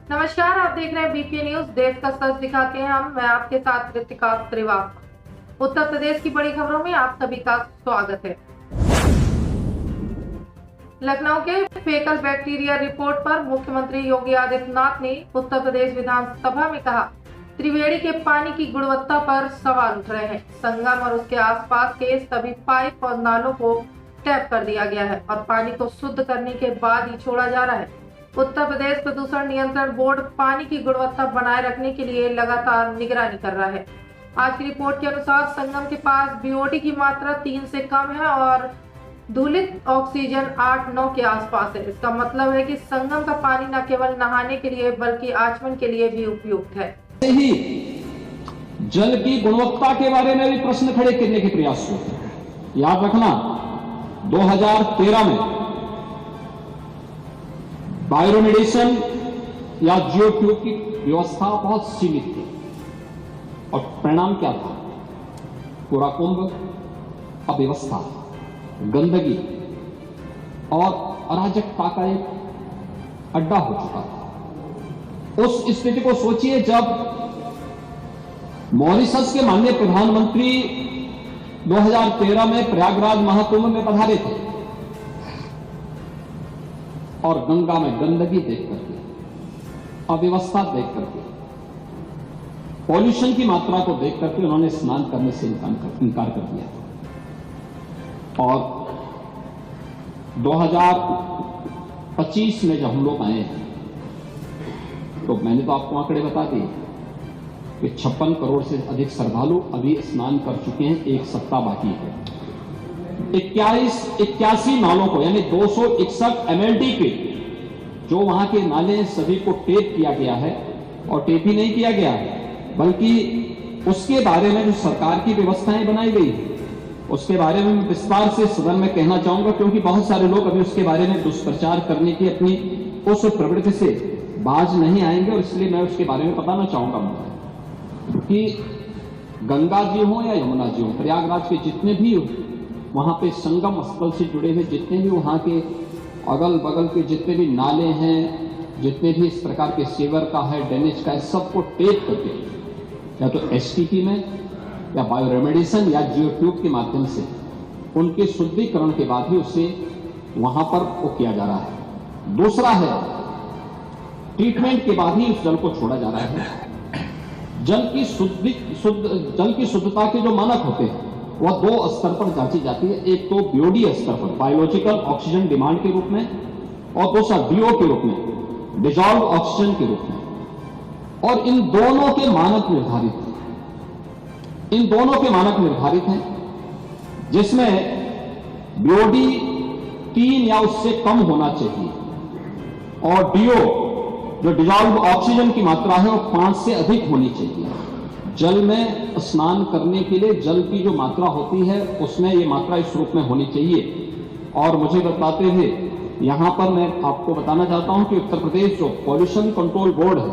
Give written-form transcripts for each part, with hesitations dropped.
नमस्कार, आप देख रहे हैं बीपीए न्यूज। देश का सच दिखाते हैं हम। मैं आपके साथ ऋतिका श्रीवास्तव। उत्तर प्रदेश की बड़ी खबरों में आप सभी का स्वागत है। लखनऊ के फेकल बैक्टीरिया रिपोर्ट पर मुख्यमंत्री योगी आदित्यनाथ ने उत्तर प्रदेश विधानसभा में कहा, त्रिवेणी के पानी की गुणवत्ता पर सवाल उठ रहे हैं। संगम और उसके आसपास के सभी पाइप और नालों को टैप कर दिया गया है और पानी को शुद्ध करने के बाद ही छोड़ा जा रहा है। उत्तर प्रदेश प्रदूषण नियंत्रण बोर्ड पानी की गुणवत्ता बनाए रखने के लिए लगातार निगरानी कर रहा है। आज की रिपोर्ट के अनुसार संगम के पास बीओडी की मात्रा 3 से कम है और धूलित ऑक्सीजन 8-9 के आसपास है। इसका मतलब है कि संगम का पानी न केवल नहाने के लिए बल्कि आचमन के लिए भी उपयुक्त है। ही जल की गुणवत्ता के बारे में भी प्रश्न खड़े करने के प्रयास हुए। याद रखना, 2013 में बायोरेमेडिएशन या जियोट्यूब की व्यवस्था बहुत सीमित थी और परिणाम क्या था? पूरा कुंभ अव्यवस्था, गंदगी और अराजकता का एक अड्डा हो चुका था। उस स्थिति को सोचिए जब मॉरिशस के माननीय प्रधानमंत्री 2013 में प्रयागराज महाकुंभ में पधारे थे और गंगा में गंदगी देख करके, अव्यवस्था देख करके, पॉल्यूशन की मात्रा को देख करके उन्होंने स्नान करने से इनकार कर दिया। और 2025 में जब हम लोग आए हैं तो मैंने तो आपको आंकड़े बता दिए कि 56 करोड़ से अधिक श्रद्धालु अभी स्नान कर चुके हैं। एक सप्ताह बाकी है। 81 नालों को यानी 261 MLD के जो वहां के नाले सभी को टेप किया गया है। और टेप ही नहीं किया गया है बल्कि उसके बारे में जो सरकार की व्यवस्थाएं बनाई गई है उसके बारे में विस्तार से सदन में कहना चाहूंगा, क्योंकि बहुत सारे लोग अभी उसके बारे में दुष्प्रचार करने की अपनी उस प्रवृत्ति से बाज नहीं आएंगे और इसलिए मैं उसके बारे में बताना चाहूंगा कि गंगा जी हो या यमुना जी हो, प्रयागराज के जितने भी वहां पे संगम स्थल से जुड़े हुए जितने भी वहां के अगल बगल के जितने भी नाले हैं, जितने भी इस प्रकार के सीवर का है, ड्रेनेज का है, सबको टेप करके या तो एसटीपी में या बायोरेमेडिएशन या जियोट्यूब के माध्यम से उनके शुद्धिकरण के बाद ही उसे वहां पर वो किया जा रहा है। दूसरा है ट्रीटमेंट के बाद ही उस जल को छोड़ा जा रहा है। जल की शुद्धता के जो मानक होते हैं वह 2 स्तर पर जांची जाती है। एक तो बीओडी स्तर पर, बायोलॉजिकल ऑक्सीजन डिमांड के रूप में, और दूसरा डीओ के रूप में, डिजॉल्व ऑक्सीजन के रूप में। और इन दोनों के मानक निर्धारित हैं। इन दोनों के मानक निर्धारित हैं जिसमें बीओडी 3 या उससे कम होना चाहिए और डीओ जो डिजॉल्व ऑक्सीजन की मात्रा है वो 5 से अधिक होनी चाहिए। जल में स्नान करने के लिए जल की जो मात्रा होती है उसमें ये मात्रा इस रूप में होनी चाहिए। और मुझे बताते हुए यहां पर मैं आपको बताना चाहता हूं कि उत्तर प्रदेश जो पॉल्यूशन कंट्रोल बोर्ड है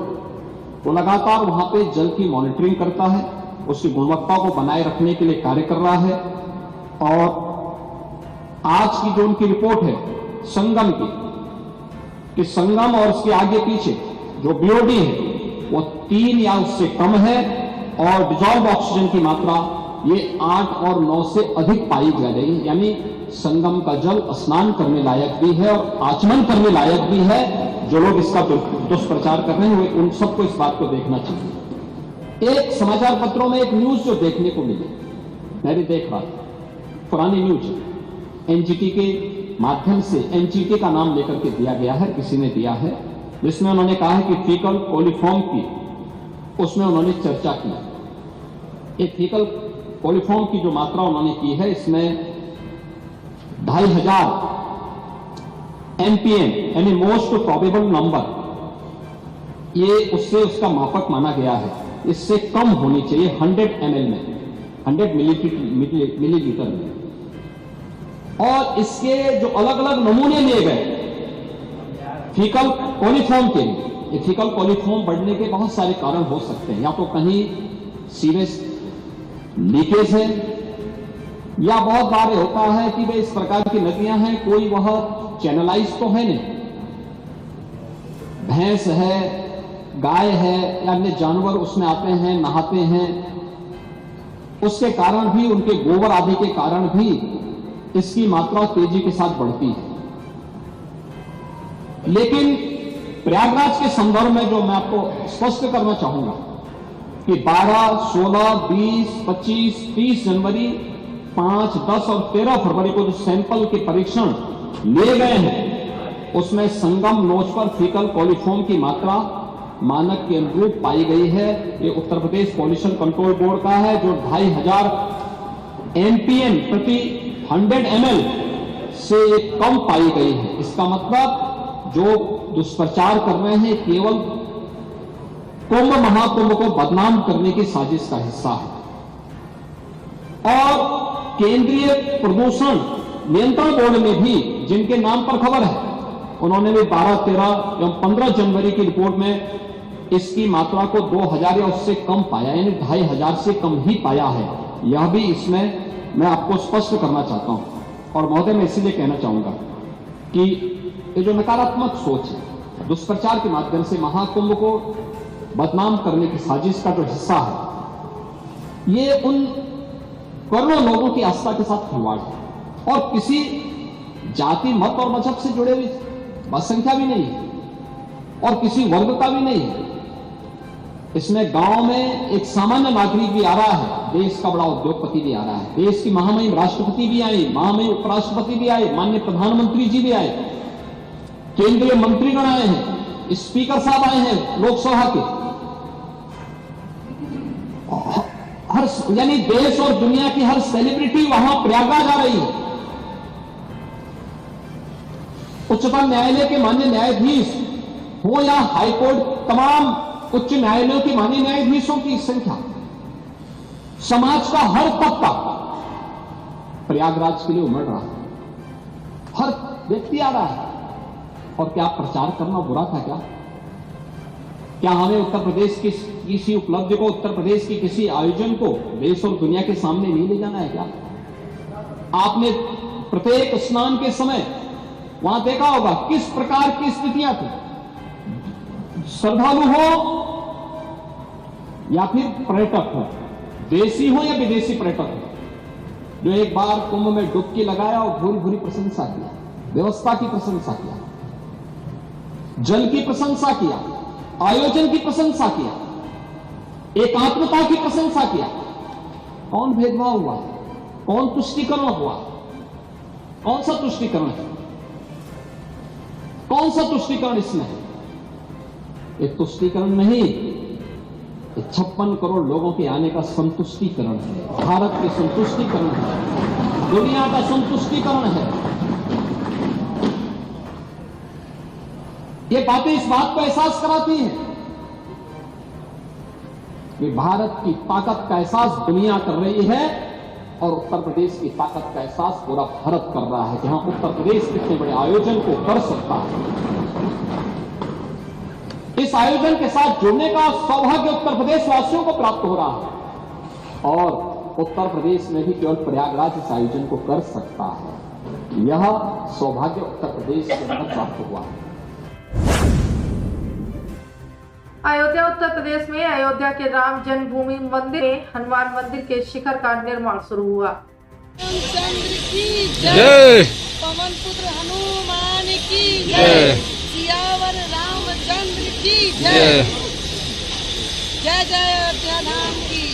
वो लगातार वहां पे जल की मॉनिटरिंग करता है, उसकी गुणवत्ता को बनाए रखने के लिए कार्य कर रहा है। और आज की जो उनकी रिपोर्ट है संगम की, कि संगम और उसके आगे पीछे जो बीओडी है वो 3 या उससे कम है और डिजॉल्व ऑक्सीजन की मात्रा ये 8 और 9 से अधिक पाई जा रही है। यानी संगम का जल स्नान करने लायक भी है और आचमन करने लायक भी है। जो लोग इसका दुष्प्रचार कर रहे हैं उन सबको इस बात को देखना चाहिए। एक समाचार पत्रों में एक न्यूज जो देखने को मिली, मैं भी देख रहा था, पुरानी न्यूज, एनजीटी के माध्यम से, एनजीटी का नाम लेकर के दिया गया है, किसी ने दिया है, जिसमें उन्होंने कहा है कि फीकल कोलिफॉर्म की उसमें उन्होंने चर्चा की। एक फीकल कोलिफॉर्म की जो मात्रा उन्होंने की है इसमें 2500 MPM यानी मोस्ट प्रोबेबल नंबर, ये उससे उसका मापक माना गया है। इससे कम होनी चाहिए 100 ml में, 100 मिलीलीटर में। और इसके जो अलग अलग नमूने लिए गए फीकल कोलिफॉर्म के लिए, ये फीकल कोलिफॉर्म बढ़ने के बहुत सारे कारण हो सकते हैं। या तो कहीं सीवेज लीकेज है, या बहुत बार होता है कि भाई इस प्रकार की नदियां हैं, कोई वह चैनलाइज तो है नहीं, भैंस है गाय है या अन्य जानवर उसमें आते हैं, नहाते हैं, उसके कारण भी, उनके गोबर आदि के कारण भी इसकी मात्रा तेजी के साथ बढ़ती है। लेकिन प्रयागराज के संदर्भ में जो मैं आपको स्पष्ट करना चाहूंगा कि 12, 16, 20, 25, 30 जनवरी, 5, 10 और 13 फरवरी को जो सैंपल के परीक्षण लिए गए हैं उसमें संगम नोच पर फीकल कॉलीफॉर्म की मात्रा मानक के अनुरूप पाई गई है। ये Uttar Pradesh pollution control board का है, जो 2500 एमपीएम प्रति 100 ml से कम पाई गई है। इसका मतलब जो दुष्प्रचार कर रहे हैं केवल कुंभ महाकुंभ को बदनाम करने की साजिश का हिस्सा है। और केंद्रीय प्रदूषण नियंत्रण बोर्ड में भी, जिनके नाम पर खबर है, उन्होंने भी 12, 13 एवं 15 जनवरी की रिपोर्ट में इसकी मात्रा को 2000 या उससे कम पाया, यानी 2500 से कम ही पाया है। यह भी इसमें मैं आपको स्पष्ट करना चाहता हूं। और महोदय, मैं इसीलिए कहना चाहूंगा कि ये जो नकारात्मक सोच है, दुष्प्रचार के माध्यम से महाकुंभ को बदनाम करने की साजिश का जो हिस्सा है, ये उन करोड़ों लोगों की आस्था के साथ खिलवाड़ है और किसी जाति, मत और मजहब से जुड़े हुई बहुसंख्या भी नहीं है और किसी वर्ग का भी नहीं है। इसमें गांव में एक सामान्य नागरिक भी आ रहा है, देश का बड़ा उद्योगपति भी आ रहा है, देश की महामहिम राष्ट्रपति भी आए, महामहिम उपराष्ट्रपति भी आए, माननीय प्रधानमंत्री जी भी आए, केंद्रीय मंत्रीगण आए हैं, स्पीकर साहब आए हैं लोकसभा के, हर यानी देश और दुनिया की हर सेलिब्रिटी वहां प्रयागराज आ रही है। उच्चतम न्यायालय के माननीय न्यायाधीश हो या हाईकोर्ट, तमाम उच्च न्यायालयों के माननीय न्यायाधीशों की संख्या, समाज का हर तबका प्रयागराज के लिए उमड़ रहा है, हर व्यक्ति आ रहा है। और क्या प्रचार करना बुरा था क्या? क्या हमें उत्तर प्रदेश की किसी उपलब्धि को, उत्तर प्रदेश की किसी आयोजन को देश और दुनिया के सामने नहीं ले जाना है क्या? आपने प्रत्येक स्नान के समय वहां देखा होगा किस प्रकार की स्थितियां थी। श्रद्धालु हो या फिर पर्यटक हो, देशी हो या विदेशी पर्यटक हो, जो एक बार कुंभ में डुबकी लगाया और भूरी भूरी प्रशंसा किया, व्यवस्था की प्रशंसा किया, जल की प्रशंसा किया, आयोजन की प्रशंसा किया, एकात्मता की प्रशंसा किया। कौन भेदभाव हुआ? कौन तुष्टीकरण हुआ? कौन सा तुष्टीकरण है? कौन सा तुष्टीकरण इसमें है? एक तुष्टीकरण नहीं, 56 करोड़ लोगों के आने का संतुष्टीकरण है, भारत के संतुष्टीकरण है, दुनिया का संतुष्टीकरण है। ये बातें इस बात को एहसास कराती हैं कि भारत की ताकत का एहसास दुनिया कर रही है और उत्तर प्रदेश की ताकत का एहसास पूरा भारत कर रहा है कि हाँ, उत्तर प्रदेश कितने बड़े आयोजन को कर सकता है। इस आयोजन के साथ जुड़ने का सौभाग्य उत्तर प्रदेश वासियों को प्राप्त हो रहा है और उत्तर प्रदेश में भी केवल प्रयागराज इस आयोजन को कर सकता है। यह सौभाग्य उत्तर प्रदेश के अंदर प्राप्त हुआ है। अयोध्या उत्तर प्रदेश में अयोध्या के राम जन्मभूमि मंदिर में हनुमान मंदिर के शिखर का निर्माण शुरू हुआ। रामचंद्र की जय, पवन पुत्र हनुमान की जय, सियावर रामचंद्र की जय, जय जय अयोध्या धाम की।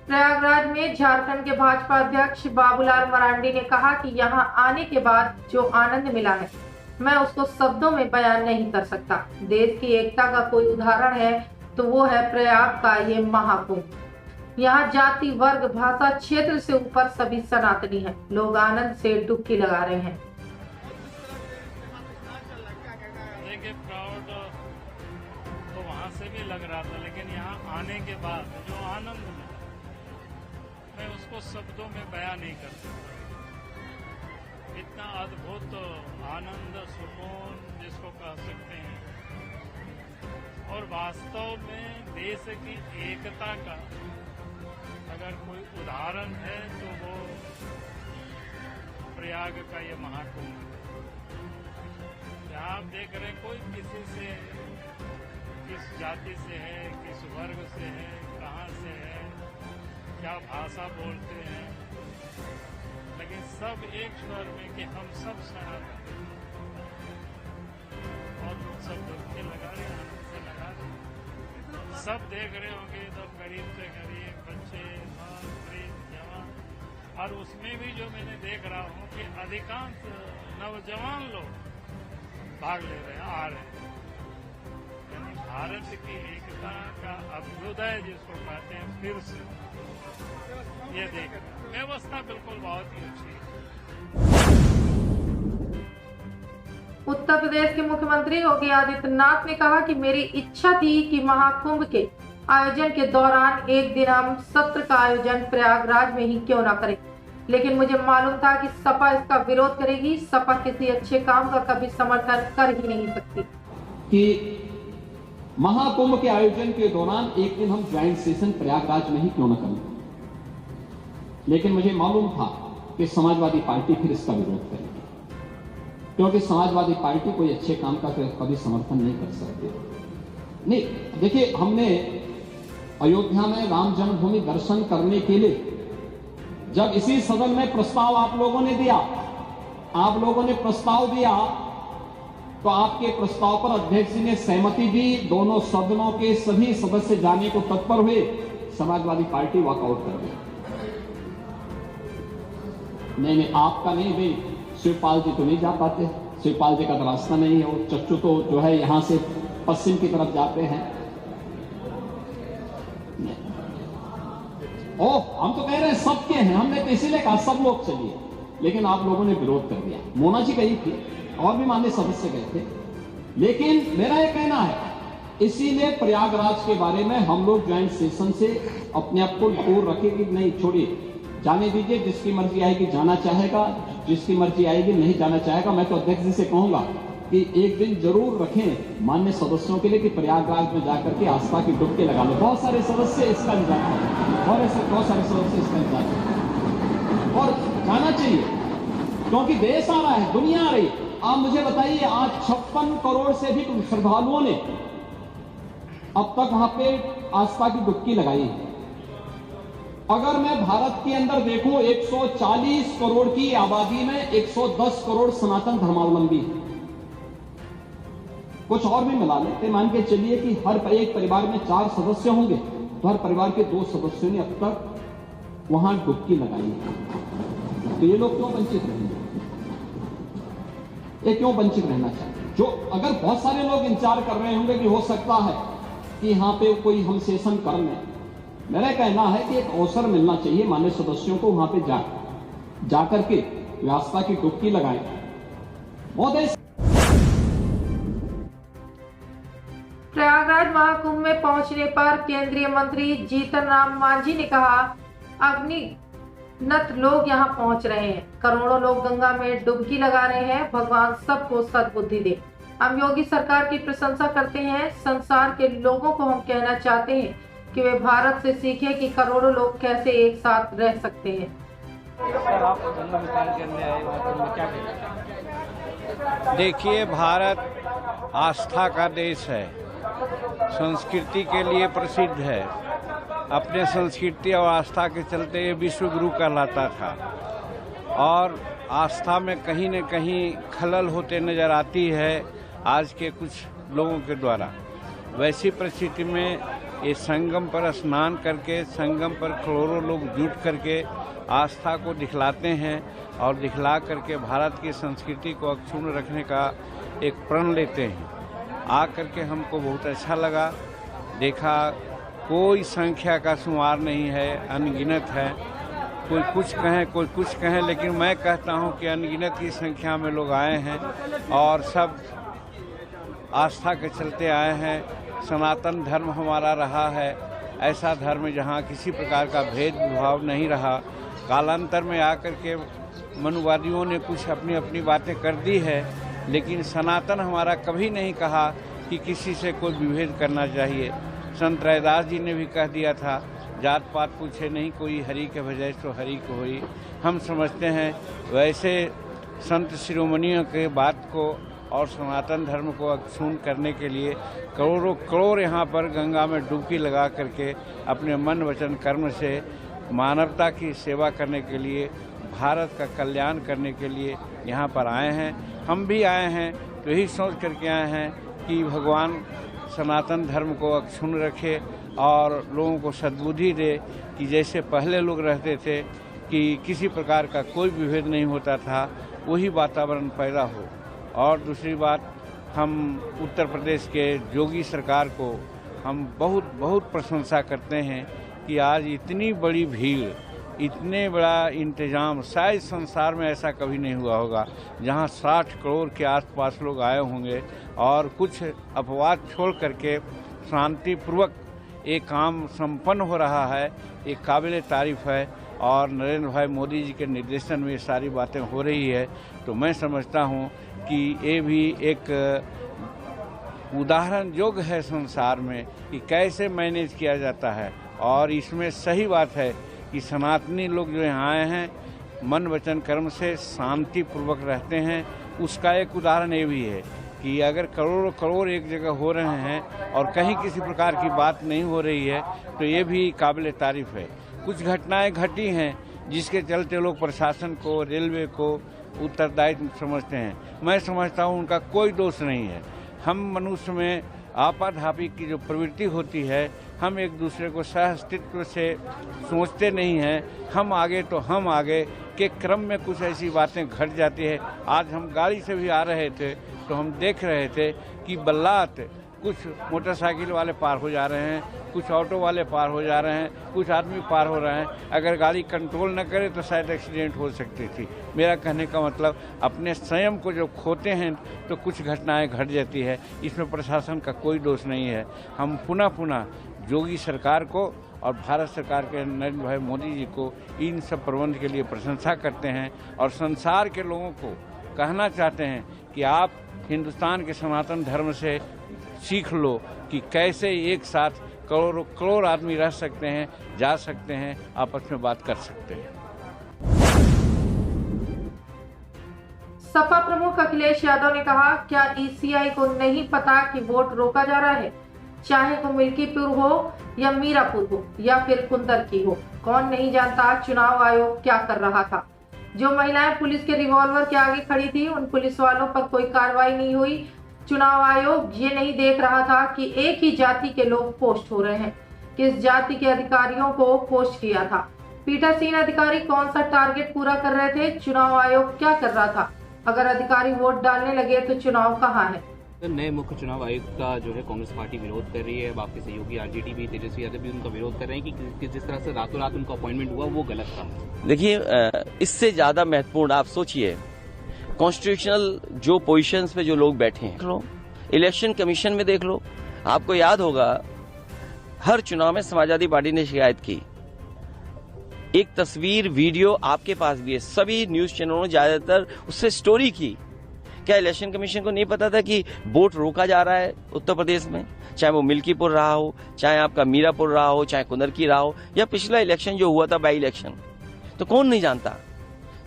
प्रयागराज में झारखंड के भाजपा अध्यक्ष बाबूलाल मरांडी ने कहा कि यहां आने के बाद जो आनंद मिला है मैं उसको शब्दों में बयान नहीं कर सकता। देश की एकता का कोई उदाहरण है तो वो है प्रयाग का ये महाकुंभ। यहाँ जाति, वर्ग, भाषा, क्षेत्र से ऊपर सभी सनातनी हैं। लोग आनंद से डुबकी लगा रहे हैं। देखिए, प्राउड तो वहाँ से भी लग रहा था, लेकिन यहाँ आने के बाद जो आनंद मिला मैं उसको शब्दों में बयान नहीं कर सकता। इतना अद्भुत आनंद, सुकून जिसको कह सकते हैं, और वास्तव में देश की एकता का अगर कोई उदाहरण है तो वो प्रयाग का ये महाकुंभ है। यहाँ आप देख रहे हैं कोई किसी से, किस जाति से है, किस वर्ग से है, कहाँ से है, क्या भाषा बोलते हैं, लेकिन सब एक स्वर में कि हम सब सनातन और सब डुबकी लगा रहे हैं, आनंद से लगा रहे हैं। सब देख रहे होंगे तो गरीब से गरीब, बच्चे, वृद्ध, जवान, और उसमें भी जो मैंने देख रहा हूँ कि अधिकांश नौजवान लोग भाग ले रहे हैं, आ रहे हैं। यानी भारत की एकता का अभ्युदय जिसको कहते हैं, फिर से ये देख रहे हैं। व्यवस्था बिल्कुल बहुत ही अच्छी है। उत्तर प्रदेश के मुख्यमंत्री योगी आदित्यनाथ ने कहा कि मेरी इच्छा थी कि महाकुंभ के आयोजन के दौरान एक दिन हम सत्र का आयोजन प्रयागराज में ही क्यों ना करें, लेकिन मुझे मालूम था कि सपा इसका विरोध करेगी। सपा किसी अच्छे काम का कभी समर्थन कर ही नहीं सकती। कि महाकुंभ के आयोजन के दौरान एक दिन हम ज्वाइंट सेशन प्रयागराज में ही क्यों न करें, लेकिन मुझे मालूम था कि समाजवादी पार्टी फिर इसका विरोध करेगी, क्योंकि समाजवादी पार्टी कोई अच्छे काम का कभी समर्थन नहीं कर सकती। नहीं, देखिए, हमने अयोध्या में राम जन्मभूमि दर्शन करने के लिए जब इसी सदन में प्रस्ताव आप लोगों ने दिया, तो आपके प्रस्ताव पर अध्यक्ष जी ने सहमति दी, दोनों सदनों के सभी सदस्य जाने को तत्पर हुए, समाजवादी पार्टी वॉकआउट कर गई। नहीं, आपका नहीं भाई, शिवपाल जी तो नहीं जा पाते, शिवपाल जी का तो रास्ता नहीं है, वो चच्चू तो जो है यहां से पश्चिम की तरफ जाते हैं। हम तो कह रहे हैं सबके हैं, हमने तो इसीलिए कहा सब लोग चलिए, लेकिन आप लोगों ने विरोध कर दिया। मोना जी गई थी और भी माननीय सदस्य गए थे, लेकिन मेरा यह कहना है, इसीलिए प्रयागराज के बारे में हम लोग ज्वाइंट सेशन से अपने आप को दूर रखें कि नहीं, छोड़िए, जाने दीजिए, जिसकी मर्जी आएगी जाना चाहेगा, जिसकी मर्जी आएगी नहीं जाना चाहेगा। मैं तो अध्यक्ष जी से कहूंगा कि एक दिन जरूर रखें मान्य सदस्यों के लिए कि प्रयागराज में जाकर के आस्था की डुबकी लगा लो। बहुत सारे सदस्य इसका इंतजार करें, बहुत सारे सदस्य इसका इंतजार करें, और जाना चाहिए, क्योंकि देश आ रहा है, दुनिया आ रही है। आप मुझे बताइए, आज 56 करोड़ से भी श्रद्धालुओं ने अब तक वहां पे आस्था की डुबकी लगाई है। अगर मैं भारत के अंदर देखूं, 140 करोड़ की आबादी में 110 करोड़ सनातन धर्मावलंबी है। कुछ और भी मिला लेते, मान के चलिए कि हर एक परिवार में 4 सदस्य होंगे, तो हर परिवार के 2 सदस्यों ने अब तक वहां डुबकी लगाई है। तो ये लोग क्यों वंचित रहेंगे? ये क्यों वंचित रहना चाहिए? जो अगर बहुत सारे लोग इंतजार कर रहे होंगे कि हो सकता है कि यहां पे कोई हम सेशन कर लें, मेरा कहना है कि एक अवसर मिलना चाहिए मान्य सदस्यों को, वहां पे जाकर के आस्था की डुबकी लगाएं। महोदय, प्रयागराज महाकुंभ में पहुंचने पर केंद्रीय मंत्री जीतन राम मांझी ने कहा, अगणित लोग यहां पहुंच रहे हैं, करोड़ों लोग गंगा में डुबकी लगा रहे हैं। भगवान सबको सद्बुद्धि दे। हम योगी सरकार की प्रशंसा करते हैं। संसार के लोगों को हम कहना चाहते हैं कि वे भारत से सीखें कि करोड़ों लोग कैसे एक साथ रह सकते हैं। सर, आप जंगल विकास करने आए, वहाँ क्या कहेंगे? देखिए, भारत आस्था का देश है, संस्कृति के लिए प्रसिद्ध है। अपने संस्कृति और आस्था के चलते ये विश्व गुरु कहलाता था, और आस्था में कहीं न कहीं खलल होते नजर आती है। आज के कुछ लोगों के द्वारा। वैसी परिस्थिति में ये संगम पर स्नान करके, संगम पर करोड़ों लोग जुट करके आस्था को दिखलाते हैं और दिखला करके भारत की संस्कृति को अक्षुण्ण रखने का एक प्रण लेते हैं। आ करके हमको बहुत अच्छा लगा। देखा कोई संख्या का शुमार नहीं है, अनगिनत है। कोई कुछ कहें, कोई कुछ कहें, लेकिन मैं कहता हूं कि अनगिनत की संख्या में लोग आए हैं और सब आस्था के चलते आए हैं। सनातन धर्म हमारा रहा है ऐसा धर्म जहां किसी प्रकार का भेदभाव नहीं रहा। कालांतर में आकर के मनुवादियों ने कुछ अपनी अपनी बातें कर दी है, लेकिन सनातन हमारा कभी नहीं कहा कि किसी से कोई विभेद करना चाहिए। संत रैदास जी ने भी कह दिया था, जात पात पूछे नहीं कोई, हरि के भजय सो हरि को होई। हम समझते हैं वैसे संत शिरोमणियों के बात को और सनातन धर्म को अक्षुण्ण करने के लिए करोड़ों करोड़ यहाँ पर गंगा में डुबकी लगा करके अपने मन वचन कर्म से मानवता की सेवा करने के लिए, भारत का कल्याण करने के लिए यहाँ पर आए हैं। हम भी आए हैं तो यही सोच करके आए हैं कि भगवान सनातन धर्म को अक्षुण्ण रखे और लोगों को सद्बुद्धि दे कि जैसे पहले लोग रहते थे कि किसी प्रकार का कोई विभेद नहीं होता था, वही वातावरण पैदा हो। और दूसरी बात, हम उत्तर प्रदेश के योगी सरकार को हम बहुत बहुत प्रशंसा करते हैं कि आज इतनी बड़ी भीड़, इतने बड़ा इंतजाम शायद संसार में ऐसा कभी नहीं हुआ होगा, जहां 60 करोड़ के आसपास लोग आए होंगे और कुछ अपवाद छोड़ करके शांतिपूर्वक एक काम संपन्न हो रहा है। एक काबिल तारीफ है और नरेंद्र भाई मोदी जी के निर्देशन में ये सारी बातें हो रही है। तो मैं समझता हूँ कि ये भी एक उदाहरण योग्य है संसार में कि कैसे मैनेज किया जाता है। और इसमें सही बात है कि सनातनी लोग जो यहाँ आए हैं मन वचन कर्म से शांतिपूर्वक रहते हैं। उसका एक उदाहरण ये भी है कि अगर करोड़ों करोड़ एक जगह हो रहे हैं और कहीं किसी प्रकार की बात नहीं हो रही है तो ये भी काबिल तारीफ है। कुछ घटनाएं घटी हैं जिसके चलते लोग प्रशासन को, रेलवे को उत्तरदायित्व समझते हैं। मैं समझता हूँ उनका कोई दोष नहीं है। हम मनुष्य में आपाधापी की जो प्रवृत्ति होती है, हम एक दूसरे को सह अस्तित्व से सोचते नहीं हैं। हम आगे तो हम आगे के क्रम में कुछ ऐसी बातें घट जाती है। आज हम गाड़ी से भी आ रहे थे तो हम देख रहे थे कि बल्लात कुछ मोटरसाइकिल वाले पार हो जा रहे हैं, कुछ ऑटो वाले पार हो जा रहे हैं, कुछ आदमी पार हो रहे हैं। अगर गाड़ी कंट्रोल न करे तो शायद एक्सीडेंट हो सकती थी। मेरा कहने का मतलब अपने संयम को जब खोते हैं तो कुछ घटनाएं घट जाती है। इसमें प्रशासन का कोई दोष नहीं है। हम पुनः योगी सरकार को और भारत सरकार के नरेंद्र भाई मोदी जी को इन सब प्रबंध के लिए प्रशंसा करते हैं और संसार के लोगों को कहना चाहते हैं कि आप हिंदुस्तान के सनातन धर्म से सीख लो कि कैसे एक साथ करोड़ों करोड़ आदमी रह सकते हैं, जा सकते हैं, आपस में बात कर सकते हैं। सपा प्रमुख अखिलेश यादव ने कहा, क्या ईसीआई को नहीं पता कि वोट रोका जा रहा है? चाहे वो मिल्कीपुर हो या मीरापुर हो या फिर कुंदरकी हो, कौन नहीं जानता चुनाव आयोग क्या कर रहा था। जो महिलाएं पुलिस के रिवॉल्वर के आगे खड़ी थी, उन पुलिस वालों पर कोई कार्रवाई नहीं हुई। चुनाव आयोग ये नहीं देख रहा था कि एक ही जाति के लोग पोस्ट हो रहे हैं, किस जाति के अधिकारियों को पोस्ट किया था, पीठासीन अधिकारी कौन सा टारगेट पूरा कर रहे थे, चुनाव आयोग क्या कर रहा था। अगर अधिकारी वोट डालने लगे तो चुनाव कहाँ है। नए मुख्य चुनाव आयुक्त का जो है कांग्रेस पार्टी विरोध कर रही है। अब आपके सहयोगी आरजेडी भी, तेजस्वी यादव भी उनका विरोध कर रहे हैं कि जिस तरह से रातों रात उनका अपॉइंटमेंट हुआ वो गलत था। देखिए, इससे ज्यादा महत्वपूर्ण आप सोचिए, कॉन्स्टिट्यूशनल जो पोजीशंस पे जो लोग बैठे हैं, इलेक्शन कमीशन में देख लो। आपको याद होगा हर चुनाव में समाजवादी पार्टी ने शिकायत की। एक तस्वीर, वीडियो आपके पास भी है, सभी न्यूज चैनलों ने ज्यादातर उससे स्टोरी की। क्या इलेक्शन कमीशन को नहीं पता था कि वोट रोका जा रहा है उत्तर प्रदेश में? चाहे वो मिल्कीपुर रहा हो, चाहे आपका मीरापुर रहा हो, चाहे कुंदरकी रहा हो, या पिछला इलेक्शन जो हुआ था बाई इलेक्शन, तो कौन नहीं जानता।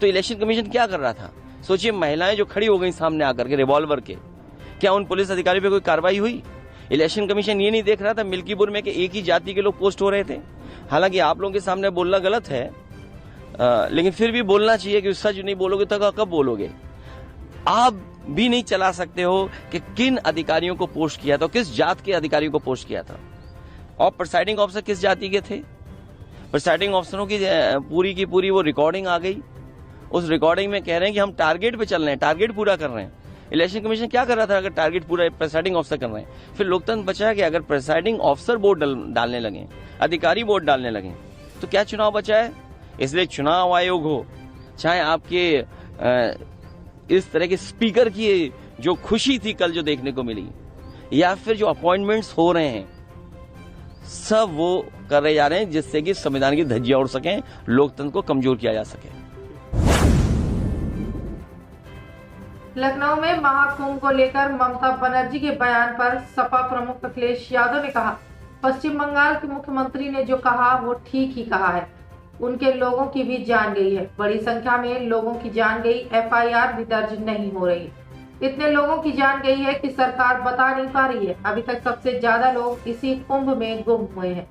तो इलेक्शन कमीशन क्या कर रहा था? सोचिए, महिलाएं जो खड़ी हो गई सामने आकर के रिवॉल्वर के, क्या उन पुलिस अधिकारी पे कोई कार्रवाई हुई? इलेक्शन कमीशन ये नहीं देख रहा था मिल्कीपुर में कि एक ही जाति के लोग पोस्ट हो रहे थे। हालांकि आप लोगों के सामने बोलना गलत है, लेकिन फिर भी बोलना चाहिए कि सच नहीं बोलोगे तो कब बोलोगे। आप भी नहीं चला सकते हो कि किन अधिकारियों को पोस्ट किया था, किस जात के अधिकारियों को पोस्ट किया था, और प्रिसाइडिंग ऑफिसर किस जाति के थे। प्रिसाइडिंग ऑफिसरों की पूरी वो रिकॉर्डिंग आ गई। उस रिकॉर्डिंग में कह रहे हैं कि हम टारगेट पे चल रहे हैं, टारगेट पूरा कर रहे हैं। इलेक्शन कमीशन क्या कर रहा था अगर टारगेट पूरा प्रिसाइडिंग ऑफिसर कर रहे हैं? फिर लोकतंत्र बचा कि अगर प्रिसाइडिंग ऑफिसर वोट डालने लगे, अधिकारी वोट डालने लगे, तो क्या चुनाव बचा है? इसलिए चुनाव आयोग हो, चाहे आपके इस तरह के स्पीकर की जो खुशी थी कल जो देखने को मिली, या फिर जो अपॉइंटमेंट्स हो रहे हैं, सब वो कर रहे जा रहे हैं जिससे कि संविधान की धज्जियां उड़ सकें, लोकतंत्र को कमजोर किया जा सके। लखनऊ में महाकुंभ को लेकर ममता बनर्जी के बयान पर सपा प्रमुख अखिलेश यादव ने कहा, पश्चिम बंगाल के मुख्यमंत्री ने जो कहा वो ठीक ही कहा है। उनके लोगों की भी जान गई है, बड़ी संख्या में लोगों की जान गई, एफआईआर भी दर्ज नहीं हो रही। इतने लोगों की जान गई है कि सरकार बता नहीं पा रही है। अभी तक सबसे ज्यादा लोग इसी कुंभ में गुम हुए हैं,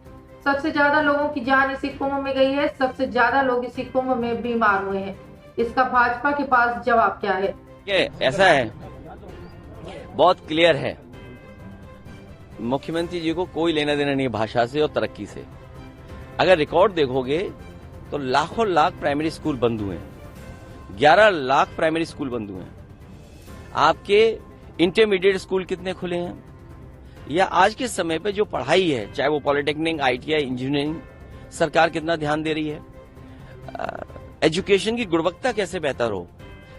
सबसे ज्यादा लोगों की जान इसी कुंभ में गई है, सबसे ज्यादा लोग इसी कुंभ में बीमार हुए हैं। इसका भाजपा के पास जवाब क्या है? ऐसा है, बहुत क्लियर है, मुख्यमंत्री जी को कोई लेना देना नहीं भाषा से और तरक्की से। अगर रिकॉर्ड देखोगे तो लाखों लाख प्राइमरी स्कूल बंद हुए हैं, 11 लाख प्राइमरी स्कूल बंद हुए हैं। आपके इंटरमीडिएट स्कूल कितने खुले हैं? या आज के समय पे जो पढ़ाई है, चाहे वो पॉलिटेक्निक, आईटीआई, इंजीनियरिंग, सरकार कितना ध्यान दे रही है? एजुकेशन की गुणवत्ता कैसे बेहतर हो,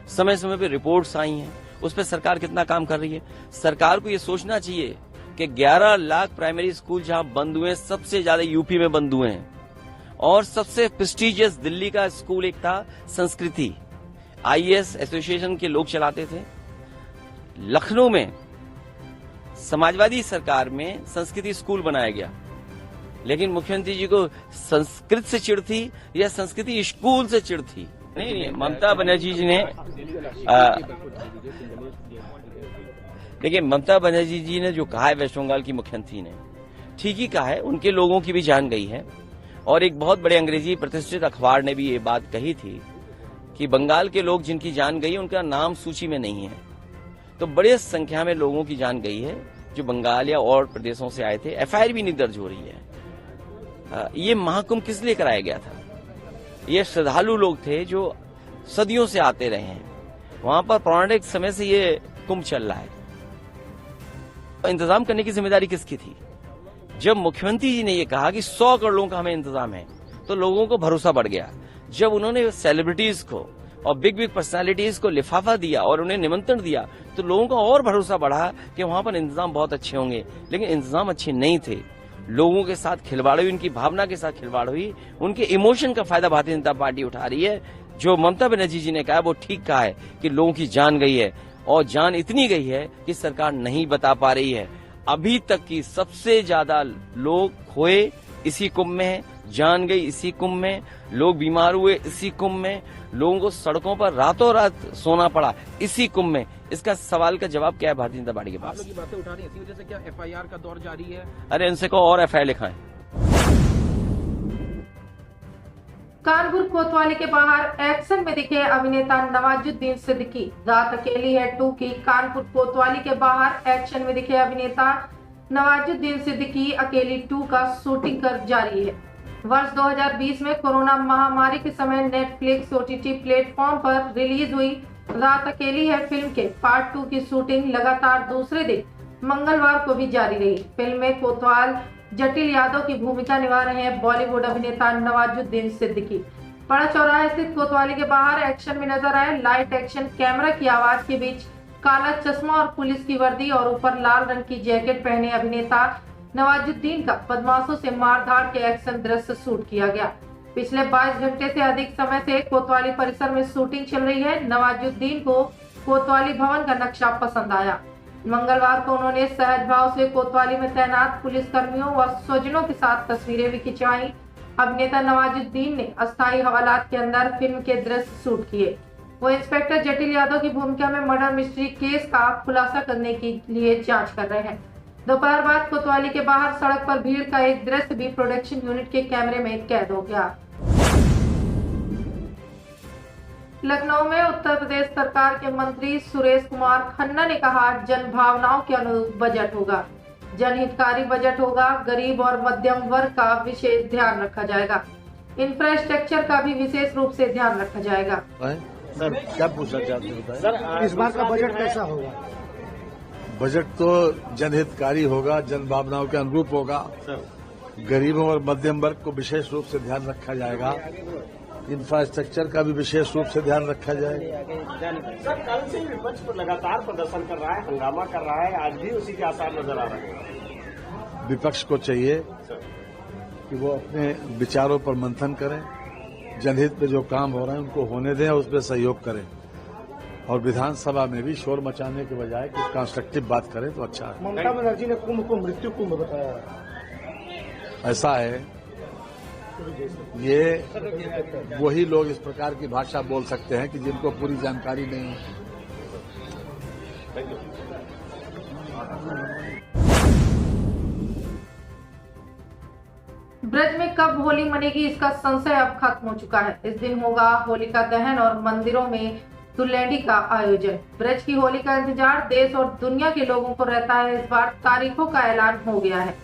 समय समय पे रिपोर्ट्स आई हैं, उस पर सरकार कितना काम कर रही है? सरकार को ये सोचना चाहिए कि 11 लाख प्राइमरी स्कूल जहां बंद हुए हैं, सबसे ज्यादा यूपी में बंद हुए हैं, और सबसे प्रेस्टिजियस दिल्ली का स्कूल एक था संस्कृति, आईएएस एसोसिएशन के लोग चलाते थे। लखनऊ में समाजवादी सरकार में संस्कृति स्कूल बनाया गया, लेकिन मुख्यमंत्री जी को संस्कृत से चिढ़ थी या संस्कृति स्कूल से चिढ़ थी? नहीं, ममता बनर्जी जी ने देखिए, ममता बनर्जी जी ने जो कहा है वेस्ट बंगाल की मुख्यमंत्री ने, ठीक ही कहा है। उनके लोगों की भी जान गई है, और एक बहुत बड़े अंग्रेजी प्रतिष्ठित अखबार ने भी ये बात कही थी कि बंगाल के लोग जिनकी जान गई उनका नाम सूची में नहीं है। तो बड़ी संख्या में लोगों की जान गई है जो बंगाल या और प्रदेशों से आए थे। एफआईआर भी नहीं दर्ज हो रही है। ये महाकुंभ किस लिए कराया गया था? ये श्रद्धालु लोग थे जो सदियों से आते रहे हैं, वहां पर पौराणिक समय से ये कुंभ चल रहा है। इंतजाम करने की जिम्मेदारी किसकी थी? जब मुख्यमंत्री जी ने ये कहा कि 100 करोड़ लोगों का हमें इंतजाम है, तो लोगों को भरोसा बढ़ गया। जब उन्होंने सेलिब्रिटीज को और बिग बिग पर्सनालिटीज को लिफाफा दिया और उन्हें निमंत्रण दिया, तो लोगों का और भरोसा बढ़ा कि वहां पर इंतजाम बहुत अच्छे होंगे। लेकिन इंतजाम अच्छे नहीं थे, लोगों के साथ खिलवाड़ हुई, उनकी भावना के साथ खिलवाड़ हुई, उनके इमोशन का फायदा भारतीय जनता पार्टी उठा रही है। जो ममता बनर्जी जी ने कहा वो ठीक कहा है कि लोगों की जान गई है, और जान इतनी गई है कि सरकार नहीं बता पा रही है। अभी तक की सबसे ज्यादा लोग खोए इसी कुंभ में है, जान गई इसी कुंभ में, लोग बीमार हुए इसी कुंभ में, लोगों को सड़कों पर रातों रात सोना पड़ा इसी कुंभ में। इसका सवाल का जवाब क्या है भारतीय जनता पार्टी के पास? आप लोग ये बातें उठा रही हैं, इसी वजह से क्या एफआईआर का दौर जारी है? अरे इनसे को और एफआईआर लिखाएं। कानपुर कोतवाली के बाहर एक्शन में दिखे अभिनेता नवाजुद्दीन सिद्दीकी। रात अकेली है 2 की कानपुर कोतवाली के बाहर एक्शन में दिखे अभिनेता नवाजुद्दीन सिद्दीकी अकेली 2 का शूटिंग कर जारी है। वर्ष 2020 में कोरोना महामारी के समय नेटफ्लिक्स ओटीटी प्लेटफॉर्म पर रिलीज हुई रात अकेली है फिल्म के पार्ट 2 की शूटिंग लगातार दूसरे दिन मंगलवार को भी जारी रही। फिल्म में कोतवाल जटिल यादव की भूमिका निभा रहे हैं बॉलीवुड अभिनेता नवाजुद्दीन सिद्दीकी। बड़ा चौराहा स्थित कोतवाली के बाहर एक्शन में नजर आए। लाइट एक्शन कैमरा की आवाज के बीच काला चश्मा और पुलिस की वर्दी और ऊपर लाल रंग की जैकेट पहने अभिनेता नवाजुद्दीन का बदमाशों से मारधाड़ के एक्शन दृश्य शूट किया गया। पिछले 22 घंटे से अधिक समय से कोतवाली परिसर में शूटिंग चल रही है। नवाजुद्दीन को कोतवाली भवन का नक्शा पसंद आया। मंगलवार को उन्होंने सहज भाव से कोतवाली में तैनात पुलिसकर्मियों व स्वजनों के साथ तस्वीरें भी खिंचवाई। अभिनेता नवाजुद्दीन ने अस्थायी हवालात के अंदर फिल्म के दृश्य शूट किए। वो इंस्पेक्टर जटिल यादव की भूमिका में मर्डर मिस्ट्री केस का खुलासा करने के लिए जांच कर रहे हैं। दोपहर बाद कोतवाली के बाहर सड़क पर भीड़ का एक दृश्य भी प्रोडक्शन यूनिट के कैमरे में कैद हो गया। लखनऊ में उत्तर प्रदेश सरकार के मंत्री सुरेश कुमार खन्ना ने कहा, जन भावनाओं के अनुरूप बजट होगा, जनहितकारी बजट होगा, गरीब और मध्यम वर्ग का विशेष ध्यान रखा जाएगा, इंफ्रास्ट्रक्चर का भी विशेष रूप से ध्यान रखा जाएगा। सर क्या पूछना चाहते हैं सर इस बार का बजट कैसा होगा? बजट तो जनहितकारी होगा, जन भावनाओं के अनुरूप होगा, गरीबों और मध्यम वर्ग को विशेष रूप से ध्यान रखा जाएगा, इंफ्रास्ट्रक्चर का भी विशेष रूप से ध्यान रखा जाएगा। सर कल से विपक्ष पर लगातार प्रदर्शन कर रहा है, हंगामा कर रहा है, आज भी उसी के आसार नजर आ रहे हैं। विपक्ष को चाहिए कि वो अपने विचारों पर मंथन करें, जनहित में जो काम हो रहे हैं उनको होने दें और उसमें सहयोग करें, और विधानसभा में भी शोर मचाने के बजाय कुछ कंस्ट्रक्टिव बात करें तो अच्छा है। ममता बनर्जी ने कुंभ को मृत्यु कुंभ बताया। ऐसा है, ये वही लोग इस प्रकार की भाषा बोल सकते हैं कि जिनको पूरी जानकारी नहीं है। ब्रज में कब होली मनेगी, इसका संशय अब खत्म हो चुका है। इस दिन होगा होलिका दहन और मंदिरों में दुल्लैंडी का आयोजन। ब्रज की होली का इंतजार देश और दुनिया के लोगों को रहता है। इस बार तारीखों का ऐलान हो गया है।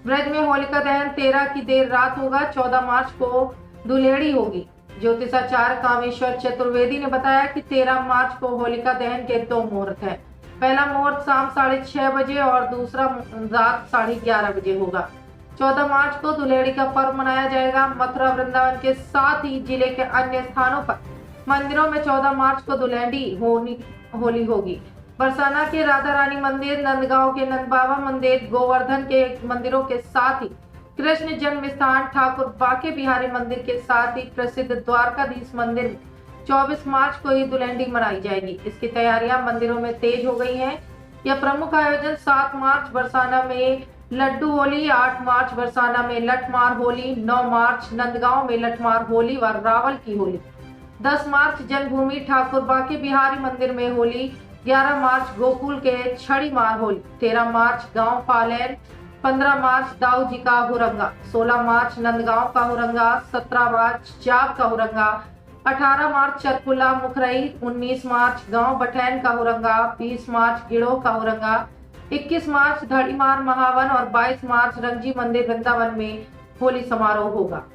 ब्रज में होलिका दहन 13 की देर रात होगा। 14 मार्च को दुल्हेड़ी होगी। ज्योतिषाचार्य कामेश्वर चतुर्वेदी ने बताया कि 13 मार्च को होलिका दहन के 2 मुहूर्त है। पहला मुहूर्त शाम 6:30 बजे और दूसरा रात 11:30 बजे होगा। 14 मार्च को दुल्हेड़ी का पर्व मनाया जाएगा। मथुरा वृंदावन के साथ ही जिले के अन्य स्थानों पर मंदिरों में 14 मार्च को दुल्हेड़ी होली होगी। बरसाना के राधा रानी मंदिर, नंदगांव के नंद बाबा मंदिर, गोवर्धन के मंदिरों के साथ ही कृष्ण जन्म स्थान ठाकुर बाके बिहारी मंदिर के साथ ही प्रसिद्ध द्वारकाधीश मंदिर में 24 मार्च को ही दुल्हेड़ी मनाई जाएगी। इसकी तैयारियां मंदिरों में तेज हो गई हैं। यह प्रमुख आयोजन 7 मार्च बरसाना में लड्डू होली, 8 मार्च बरसाना में लठमार होली, 9 मार्च नंदगांव में लठमार होली व रावल की होली, 10 मार्च जन्मभूमि ठाकुर बाके बिहारी मंदिर में होली, 11 मार्च गोकुल के छड़ी मार होली, 13 मार्च गांव पालैन, 15 मार्च दाऊ जी का हुरंगा, 16 मार्च नंदगांव का हुरंगा, 17 मार्च जाब का हुरंगा, 18 मार्च चरकुला मुखरई, 19 मार्च गांव बठैन का हुरंगा, 20 मार्च गिड़ो का हुरंगा, 21 मार्च धड़ीमार महावन और 22 मार्च रंगजी मंदिर वृंदावन में होली समारोह होगा।